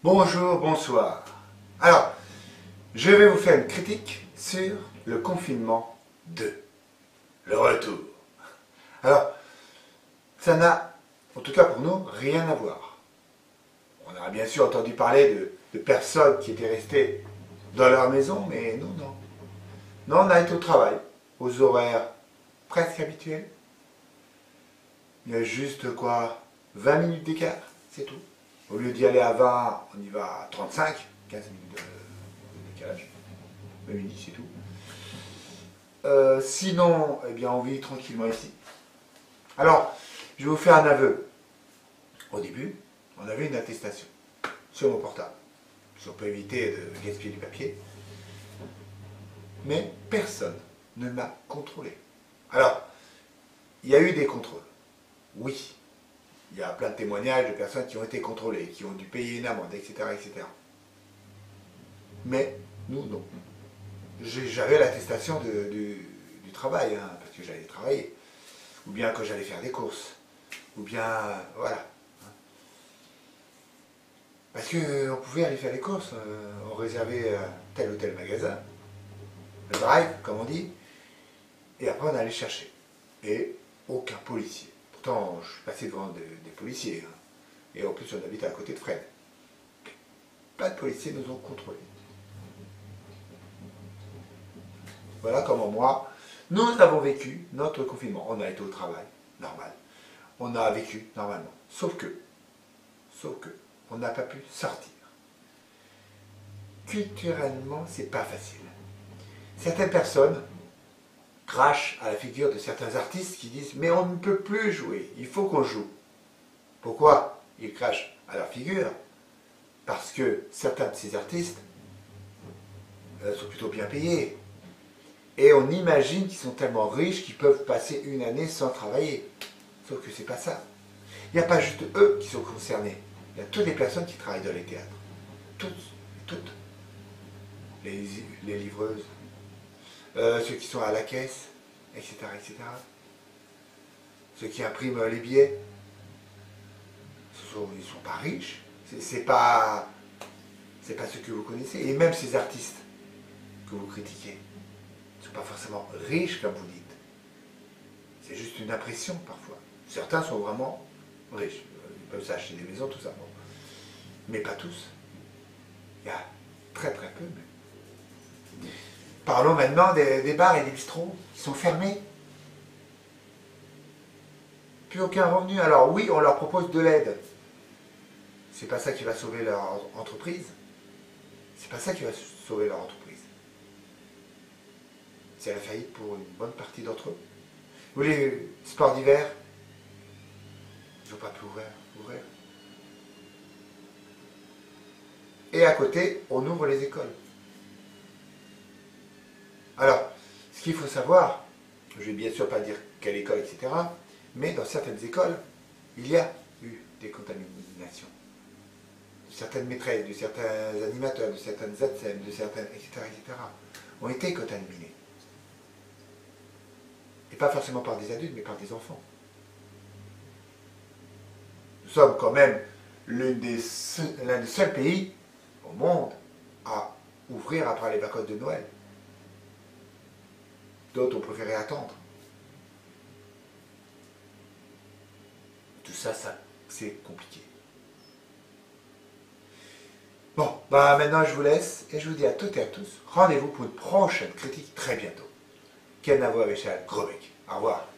Bonjour, bonsoir. Alors, je vais vous faire une critique sur le confinement 2, le retour. Alors, ça n'a, en tout cas pour nous, rien à voir. On a bien sûr entendu parler de personnes qui étaient restées dans leur maison, mais nous, non. Non, on a été au travail, aux horaires presque habituels. Il y a juste quoi, 20 minutes d'écart, c'est tout. Au lieu d'y aller à 20, on y va à 35, 15 minutes de décalage. 20 minutes, c'est tout. Sinon, eh bien, on vit tranquillement ici. Alors, je vais vous faire un aveu. Au début, on avait une attestation sur mon portable. Si on peut éviter de gaspiller du papier. Mais personne ne m'a contrôlé. Alors, il y a eu des contrôles. Oui. Il y a plein de témoignages de personnes qui ont été contrôlées, qui ont dû payer une amende, etc. etc. Mais nous, non. J'avais l'attestation du travail, hein, parce que j'allais travailler. Ou bien quand j'allais faire des courses. Ou bien, voilà. Parce qu'on pouvait aller faire des courses, on réservait tel ou tel magasin, le drive, comme on dit, et après on allait chercher. Et aucun policier. Pourtant, je suis passé devant des policiers, hein. Et en plus on habite à côté de Fred. Pas de policiers nous ont contrôlés. Voilà comment moi, nous avons vécu notre confinement. On a été au travail, normal. On a vécu normalement. Sauf que, on n'a pas pu sortir. Culturellement, c'est pas facile. Certaines personnes crachent à la figure de certains artistes qui disent « mais on ne peut plus jouer, il faut qu'on joue ». Pourquoi ils crachent à leur figure? Parce que certains de ces artistes sont plutôt bien payés. Et on imagine qu'ils sont tellement riches qu'ils peuvent passer une année sans travailler. Sauf que c'est pas ça. Il n'y a pas juste eux qui sont concernés. Il y a toutes les personnes qui travaillent dans les théâtres. Toutes. Les livreuses, ceux qui sont à la caisse, etc., etc. Ceux qui impriment les billets, ils ne sont pas riches. C'est pas ceux que vous connaissez. Et même ces artistes que vous critiquez ne sont pas forcément riches, comme vous dites. C'est juste une impression, parfois. Certains sont vraiment riches. Ils peuvent s'acheter des maisons, tout ça. Bon. Mais pas tous. Il y a très très peu. Mais... Parlons maintenant des bars et des bistrots qui sont fermés. Plus aucun revenu. Alors oui, on leur propose de l'aide. C'est pas ça qui va sauver leur entreprise. C'est pas ça qui va sauver leur entreprise. C'est la faillite pour une bonne partie d'entre eux. Vous les sports d'hiver, ils n'ont pas pu ouvrir. Et à côté, on ouvre les écoles. Alors, ce qu'il faut savoir, je ne vais bien sûr pas dire quelle école, etc., mais dans certaines écoles, il y a eu des contaminations. De certaines maîtresses, de certains animateurs, de certaines ATSEM, de certaines, etc., ont été contaminés. Et pas forcément par des adultes, mais par des enfants. Nous sommes quand même l'un des seuls pays au monde à ouvrir après les vacances de Noël. D'autres ont préféré attendre. Tout ça, c'est compliqué. Bon, bah maintenant je vous laisse et je vous dis à toutes et à tous, rendez-vous pour une prochaine critique très bientôt. Ken Navo avec Charles Grobeck. Au revoir.